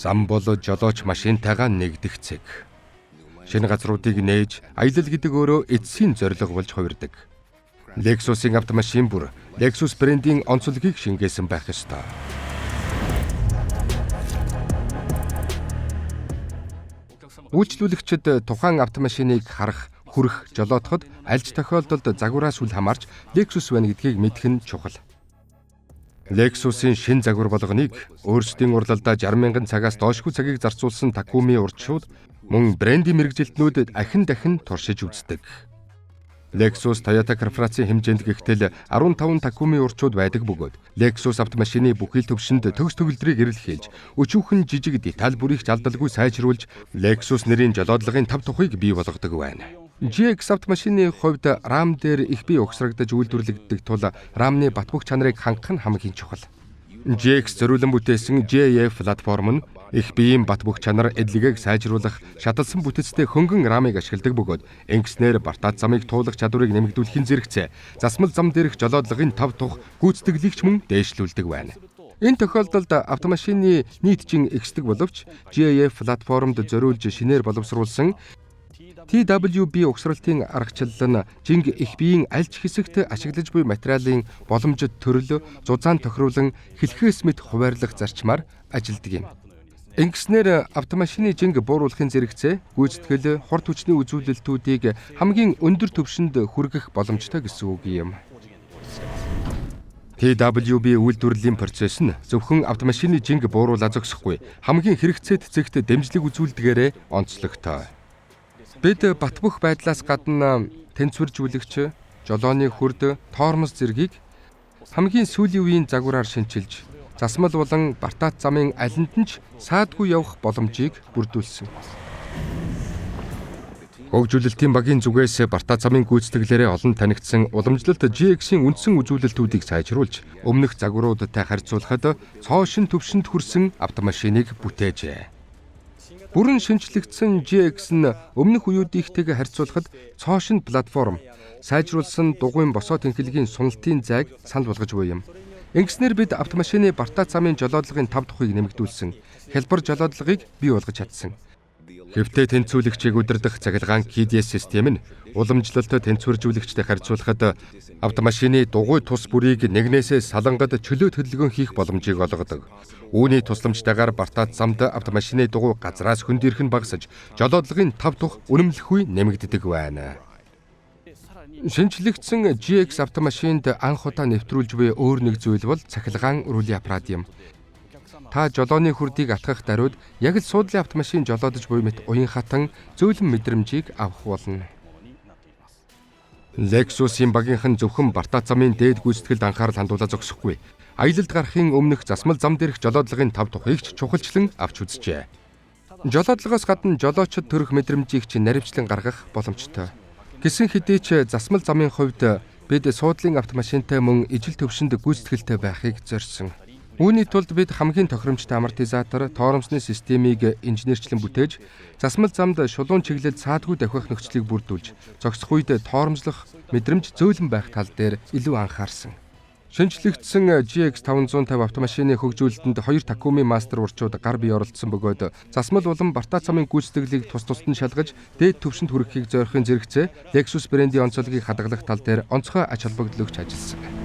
Зам бол жолооч машинтайгаа нэгдэх цэг. Шинэ газруудыг нээж аялал гэдэг өөрөө эцсийн зорилго болж хувирдаг. Lexus-ийн автомашин бүр Lexus брендийн онцлогийг шингээсэн байх ёстой. Үйлчлүүлэгчид тухайн автомашиныг харах, хүрэх, жолоодоход аль ч тохиолдолд загвараас үл хамаарч Lexus байна гэдгийг мэдэх нь чухал. Lexus-ийн шин загвар болгоныг өөрсдийн урлалдаа 60,000 цагаас доошгүй цагийг зарцуулсан Takumi урдчууд мөн брендийн мэргэжилтнүүд дахин туршиж үздэг. Lexus Toyota корпорацийн хэмжээнд гихтэл 15 Takumi урдчууд байдаг бөгөөд Lexus автомашины бүхий төвшөнд төгс төгөлдрийг эрэлхийлж, өчүүхэн жижиг деталь бүрийг жалдалгүй сайжруулж Lexus нэрийн жолоодлогын тав тухыг бий болгодог байна. GX автомашины хувьд RAM дээр их бие угсрагдаж үйлдвэрлэгддэг тул RAM-ны батбөх чанарыг хангах нь хамгийн чухал. GX зориулан бүтээсэн GAF платформ нь их биеийн бат бөх чанар эдлэгийг сайжруулах шаталсан бүтэцтэй хөнгөн рамыг ашигладаг бөгөөд ингэснээр бартаад замыг туулах чадварыг нэмэгдүүлэхийн зэрэгцээ засмал зам дээрх жолоодлогын тав тух гүйцэтгэлэгч мөн дээшлүүлдэг байна. Энэ тохиолдолд автомашины нийтжин ихсдэг боловч GAF платформд зориулж шинээр боловсруулсан TWB угсралтын аргачлал нь жинг их биеийн аль ч хэсэгт ашиглаж буй материалын боломжит төрөл зузаан тохируулан хэлхээс мэт хуваарлах зарчмаар ажилладаг юм. Ингэснээр автомашины жинг бууруулахын зэрэгцээ гүйцэтгэл, хурд хүчний үзүүлэлтүүдийг хамгийн өндөр түвшинд хүргэх боломжтой гэсэн үг юм. TWB үйлдвэрлэлийн процесс нь зөвхөн автомашины жинг бууруулаа зогсохгүй, хамгийн хэрэгцээт цэгт дэмжлэг үзүүлдгээрээ онцлогтой. Бид батбөх байдлаас гадна тэнцвэржүүлэгч, жолооны хүрд, тоормос зэргийг хамгийн сүүлийн үеийн загвараар шинчилж, засмал болон бартаат замын алинд нь ч саадгүй явах боломжийг бүрдүүлсэн. Хөгжүүлэлтийн багийн зүгээс бартаат замын гүйцэтгэлээрээ олон танигдсан уламжлалт GX-ийн үндсэн үзүүлэлтүүдийг сайжруулж, өмнөх загваруудтай харьцуулахад цоо шин түвшинд хүрсэн автомашиныг бүтээжээ. Бүрэн шинжлэгдсэн GX нь өмнөх үеүүдийнхтэйгээ харьцуулахад цоо шин платформ, сайжруулсан дугуйн босоо тэнхлэгийн суналтын зайг санал болгож буй юм. Ингэснээр бид автомашины бартаат замын жолоодлогын тав тухыг нэмэгдүүлсэн, хялбар жолоодлогыг бий болгож чадсан. Хэвтээ тэнцвүүлэгчийг удирдах цахилгаан KDS систем нь уламжлалт тэнцвэржүүлэгчтэй харьцуулахад автомашины дугуй тус бүрийг нэгнээсээ салангад чөлөө төлөвлөгөөн хийх боломжийг олгодог. Үүний тусламжтайгаар бартаат замд автомашины дугуй газраас хөнд ирэх нь багасж, жолоодлогын тав тух үнэмлэхгүй нэмэгддэг байна. Шинжлэгдсэн GX автомашинд анх удаа нэвтрүүлж буй өөр нэг зүйл бол цахилгаан руль аппарат юм. Та жолооны хүрдийг атгах даруйд яг л суудлын автомашин жолоодож буй мэт уян хатан зөөлөн мэдрэмжийг авах болно. Lexus-ийн багийнхан зөвхөн бартаат замын дээд гүйцэтгэлд анхаарал хандуулаад зогсохгүй. Аялалд гарахын өмнөх засмал зам дээрх жолоодлогын тав тухыг ч чухалчлан авч үзжээ. Жолоодлогоос гадна жолоочд төрөх мэдрэмжийг ч наривчлан гаргах боломжтой. Гэсэн хэдий ч засмал замын хувьд бид суудлын автомашинтай мөн ижил төвшөнд гүйцэтгэлтэй байхыг зорьсон. Үүний тулд бид хамгийн тохиромжтой амортизатор, тоормсны системийг инженерчлэн бүтээж, засмал замд шулуун чиглэл саадгүй давхих нөхцөлийг бүрдүүлж, зогсох үед тоормслох мэдрэмж зөөлөн байх тал дээр илүү анхаарсан. Шинжлэгдсэн GX 550 автомашины хөгжүүлэлтэнд 2 Takumi Master урчууд гар бие оролцсон бөгөөд засмал болон бартаат замын гүйцэтгэлийг тус тусад нь шалгаж, дээд түвшинд хүрэхийг зорихын зэрэгцээ Lexus брендийн онцлогийг хадгалах тал дээр онцгой ач холбогдол өгч ажилласан.